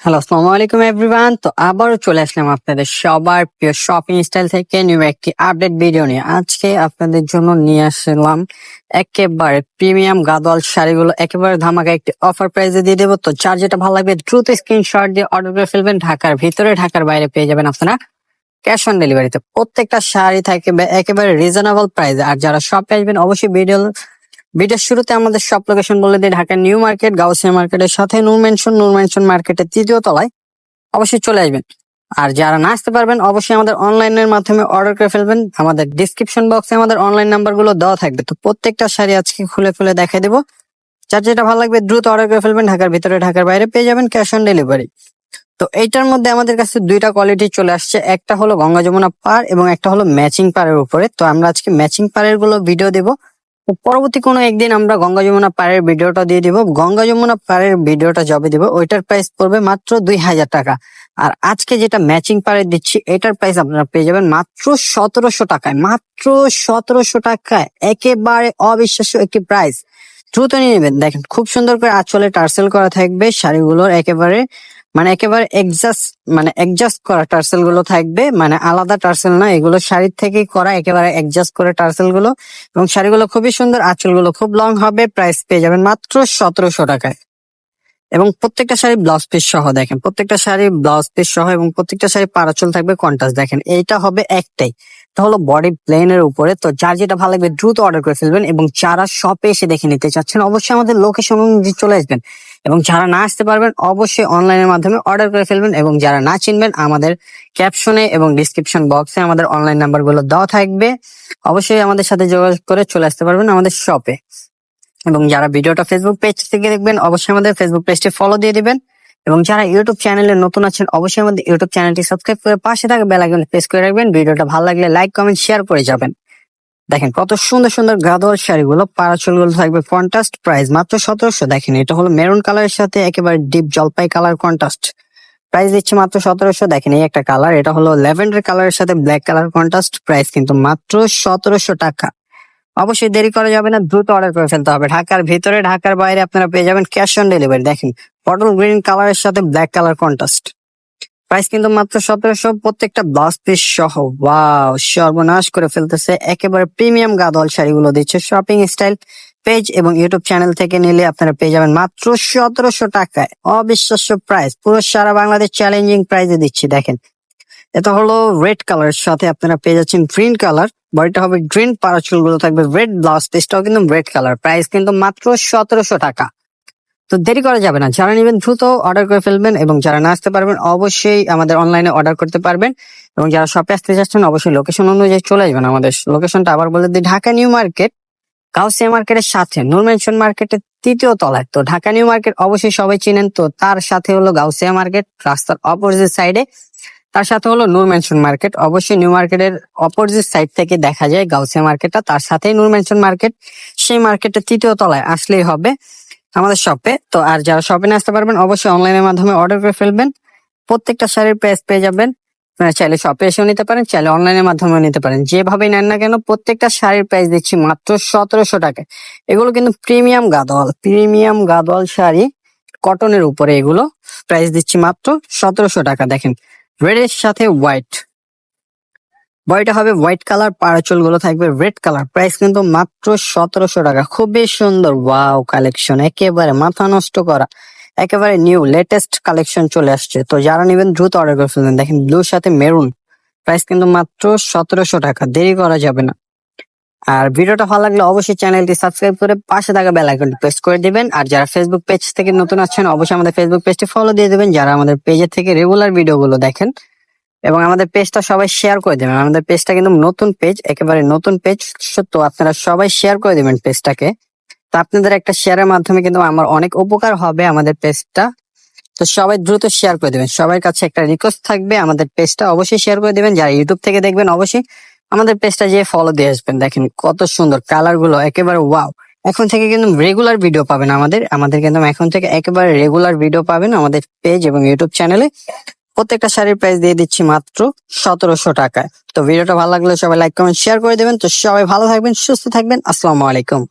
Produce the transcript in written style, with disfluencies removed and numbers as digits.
Hello, আসসালামু আলাইকুম everyone. তো আবারও চলে আসলাম আপনাদের সবার প্রিয় শপিং স্টাইল থেকে নিউ একটি আপডেট ভিডিও নিয়ে। আজকে আপনাদের জন্য নিয়ে আসলাম একেবারে প্রিমিয়াম গাদোয়াল শাড়িগুলো একেবারে ধামাকা একটি অফার প্রাইসে দিয়ে দেবো। তো যার যেটা ভালো লাগবে দ্রুত স্ক্রিনশট দিয়ে অর্ডার করে ফেলবেন। ঢাকার ভিতরে ঢাকার বাইরে পেয়ে যাবেন আপনারা ক্যাশ অন ডেলিভারিতে। প্রত্যেকটা শাড়ি থাকবে একেবারে রিজনেবল প্রাইসে। আর যারা শপে আসবেন অবশ্যই ভিডিওর শুরুতে আমাদের শপ লোকেশন বলে দিই, ঢাকা নিউ মার্কেট, গাউসিয়া মার্কেটের সাথে নূর মেনশন মার্কেটের তৃতীয় তলায় অবশ্যই চলে আসবেন। আর যারা না আসতে পারবেন অবশ্যই আমাদের অনলাইনের মাধ্যমে অর্ডার করে ফেলবেন। আমাদের ডিসক্রিপশন বক্সে আমাদের অনলাইন নাম্বার গুলো দেওয়া থাকবে। তো প্রত্যেকটা শাড়ি আজকে খুলে খুলে দেখাই দেবো। যার যেটা ভালো লাগবে দ্রুত অর্ডার করে ফেলবেন। ঢাকার ভিতরে ঢাকার বাইরে পেয়ে যাবেন ক্যাশ অন ডেলিভারি। তো এইটার মধ্যে আমাদের কাছে দুইটা কোয়ালিটি চলে আসছে, একটা হলো গঙ্গা যমুনা পাড় এবং একটা হলো ম্যাচিং পাড়ের উপরে। তো আমরা আজকে ম্যাচিং পাড়ের গুলো ভিডিও দেবো। তো পরবর্তী কোনো একদিন আমরা গঙ্গা যমুনা পাড়ের ভিডিওটা দিয়ে দিব। গঙ্গা যমুনা পাড়ের ভিডিওটা যবে দিব ওইটার প্রাইস পড়বে মাত্র 2000 টাকা। আর আজকে যেটা ম্যাচিং পাড়ের দিচ্ছি এটার প্রাইস আপনারা পেয়ে যাবেন মাত্র 1700 টাকায়। মাত্র 1700 টাকায়, একেবারে অবিশ্বাস্য একটি প্রাইস। দ্রুত নিয়ে নেবেন। দেখেন খুব সুন্দর করে আঁচলে টার্সেল করা থাকবে শাড়িগুলোর, একেবারে এডজাস্ট করা টার্সেল গুলো থাকবে, মানে আলাদা টার্সেল না, এগুলো শাড়ির থেকেই করা, একেবারে এডজাস্ট করে টার্সেল গুলো। এবং শাড়িগুলো খুবই সুন্দর, আঁচলগুলো খুব লং হবে। প্রাইস পেয়ে যাবেন মাত্র 1700 টাকায়। এবং প্রত্যেকটা শাড়ি ব্লাউজ পিস সহ, দেখেন প্রত্যেকটা শাড়ি ব্লাউজ পিস সহ এবং প্রত্যেকটা শাড়ি পারাচল থাকবে কন্ট্রাস্ট। দেখেন এইটা হবে একটাই, এটা হলো বডি প্লেনের উপরে। তো যার যেটা ভালো লাগবে দ্রুত অর্ডার করে ফেলবেন। এবং যারা শপে এসে দেখে নিতে চাচ্ছেন অবশ্যই আমাদের লোকেশন অনুযায়ী চলে আসবেন। এবং যারা না আসতে পারবেন অবশ্যই অনলাইনের মাধ্যমে অর্ডার করে ফেলবেন। এবং যারা না চিনবেন আমাদের ক্যাপশনে এবং ডিসক্রিপশন বক্সে আমাদের অনলাইন নাম্বার গুলো দেওয়া থাকবে। অবশ্যই আমাদের সাথে যোগাযোগ করে চলে আসতে পারবেন আমাদের শপে। এবং যারা ভিডিওটা ফেসবুক পেজ থেকে দেখবেন অবশ্যই আমাদের ফেসবুক পেজটি ফলো দিয়ে দিবেন। এবং যারা ইউটিউব চ্যানেলে নতুন আছেন অবশ্যই আমাদের ইউটিউব চ্যানেলটি সাবস্ক্রাইব করে পাশে থাকা বেল আইকন প্রেস করে রাখবেন। ভিডিওটা ভালো লাগলে লাইক কমেন্ট শেয়ার করে যাবেন। দেখেন কত সুন্দর সুন্দর গাদোয়াল শাড়িগুলো, পারাচলগুলো থাকবে কন্ট্রাস্ট, প্রাইস মাত্র 1700। দেখেন এটা হলো মেরুন কালারের সাথে একেবারে ডিপ জলপাই কালার কন্ট্রাস্ট, প্রাইস দিচ্ছে মাত্র 1700। দেখেন এই একটা কালার, এটা হলো ল্যাভেন্ডার কালারের সাথে ব্ল্যাক কালার কন্ট্রাস্ট, প্রাইস কিন্তু মাত্র 1700 টাকা। অবশ্যই দেরি করা যাবে না, দ্রুত অর্ডার করে ফেলতে হবে। ঢাকার ভিতরে ঢাকার বাইরে আপনারা পেয়ে যাবেন ক্যাশ অন ডেলিভারি। দেখেন বটল গ্রিন কালারের সাথে ব্ল্যাক কালার কন্ট্রাস্ট, প্রাইস কিন্তু মাত্র 1700। প্রত্যেকটা ব্লাউজ পিস সহ। ওয়াও, সর্বনাশ করে ফেলতেছে। একেবারে প্রিমিয়াম গাদোয়াল শাড়িগুলো দিচ্ছে শপিং স্টাইল পেজ এবং ইউটিউব চ্যানেল থেকে নিলে আপনারা পেয়ে যাবেন মাত্র 1700 টাকায়। অবিশ্বাস্য প্রাইস, পুরো সারা বাংলাদেশ চ্যালেঞ্জিং প্রাইসে দিচ্ছি। দেখেন এটা হলো রেড কালারের সাথে আপনারা পেয়ে যাচ্ছেন গ্রিন কালার, বডিটা হবে গ্রিন, পারাচুল গুলো থাকবে রেড, ব্লাউজ পিসটাও কিন্তু রেড কালার, প্রাইস কিন্তু মাত্র 1700 টাকা। তো দেরি করা যাবে না, যারা নেবেন দ্রুত অর্ডার করে ফেলবেন। এবং যারা না আসতে পারবেন অবশ্যই আমাদের অনলাইনে অর্ডার করতে পারবেন। এবং যারা শপে আসতে চাচ্ছেন অবশ্যই লোকেশন অনুযায়ী চলে আসবেন। আমাদের লোকেশনটা আবার বলে দিই, ঢাকা নিউ মার্কেট, গাউসিয়া মার্কেটের সাথে নূর মেনশন মার্কেটের তৃতীয় তলায়। তো ঢাকা নিউ মার্কেট অবশ্যই সবাই চিনেন, তো তার সাথে হলো গাউসিয়া মার্কেট রাস্তার অপোজিট সাইডে, তার সাথে হলো নূর মেনশন মার্কেট। অবশ্যই নিউ মার্কেটের অপোজিট সাইড থেকে দেখা যায় গাউসিয়া মার্কেটটা, তার সাথেই নূর মেনশন মার্কেট। সেই মার্কেটের তৃতীয় তলায় আসলেই হবে আমাদের শপে। তো আর যারা শপে না আসতে পারবেন অবশ্যই অনলাইনের মাধ্যমে অর্ডার করে ফেলবেন। প্রত্যেকটা শাড়ির প্রাইস পেয়ে যাবেন, আপনারা চাইলে শপে এসেও নিতে পারেন, চাইলে অনলাইনের মাধ্যমেও নিতে পারেন, যেভাবেই নেন না কেন প্রত্যেকটা শাড়ির প্রাইস দিচ্ছি মাত্র 1700 টাকায়। এগুলো কিন্তু প্রিমিয়াম গাদোয়াল শাড়ি, কটনের উপরে এগুলো, প্রাইস দিচ্ছি মাত্র 1700 টাকা। দেখেন রেড এর সাথে হোয়াইট, বডিটা হবে হোয়াইট কালার, পারাচল গুলো থাকবে রেড কালার, প্রাইস কিন্তু মাত্র 1700 টাকা। খুবই সুন্দর ওয়াও কালেকশন, একেবারে মাথা নষ্ট করা, একেবারে নিউ লেটেস্ট কালেকশন চলে আসছে। তো যারা নেবেন দ্রুত অর্ডার করে ফেলবেন। দেখেন ব্লুর সাথে মেরুন, প্রাইস কিন্তু মাত্র 1700 টাকা, দেরি করা যাবে না। আর ভিডিওটা ভালো লাগলে অবশ্যই চ্যানেলটি সাবস্ক্রাইব করে পাশে থাকা বেল আইকনটি প্রেস করে দিবেন। আর যারা ফেসবুক পেজ থেকে নতুন আছেন অবশ্যই আমাদের ফেসবুক পেজটি ফলো দিয়ে দিবেন। যারা আমাদের পেজের থেকে রেগুলার ভিডিওগুলো দেখেন এবং আমাদের পেজটা সবাই শেয়ার করে দেবেন। আমাদের পেজটা কিন্তু নতুন পেজ, একেবারে নতুন পেজ, তো আপনারা সবাই শেয়ার করে দেবেন পেজটাকে। তো আপনাদের একটা শেয়ারের মাধ্যমে কিন্তু আমার অনেক উপকার হবে আমাদের পেজটা। তো সবাই দ্রুত শেয়ার করে দেবেন। সবার কাছে একটা রিকোয়েস্ট থাকবে, আমাদের পেজটা অবশ্যই শেয়ার করে দেবেন। যারা ইউটিউব থেকে দেখবেন অবশ্যই আমাদের পেজটা যেয়ে ফলো দিয়ে আসবেন। দেখেন কত সুন্দর কালার গুলো, একেবারে ওয়াও। এখন থেকে কিন্তু রেগুলার ভিডিও পাবেন আমাদের কিন্তু এখন থেকে একেবারে রেগুলার ভিডিও পাবেন আমাদের পেজ এবং ইউটিউব চ্যানেলে। প্রত্যেকটা শাড়ির প্রাইস দিয়ে দিচ্ছি মাত্র 1700 টাকায়। তো ভিডিওটা ভালো লাগলে সবাই লাইক কমেন্ট শেয়ার করে দেবেন। তো সবাই ভালো থাকবেন, সুস্থ থাকবেন, আসসালামু আলাইকুম।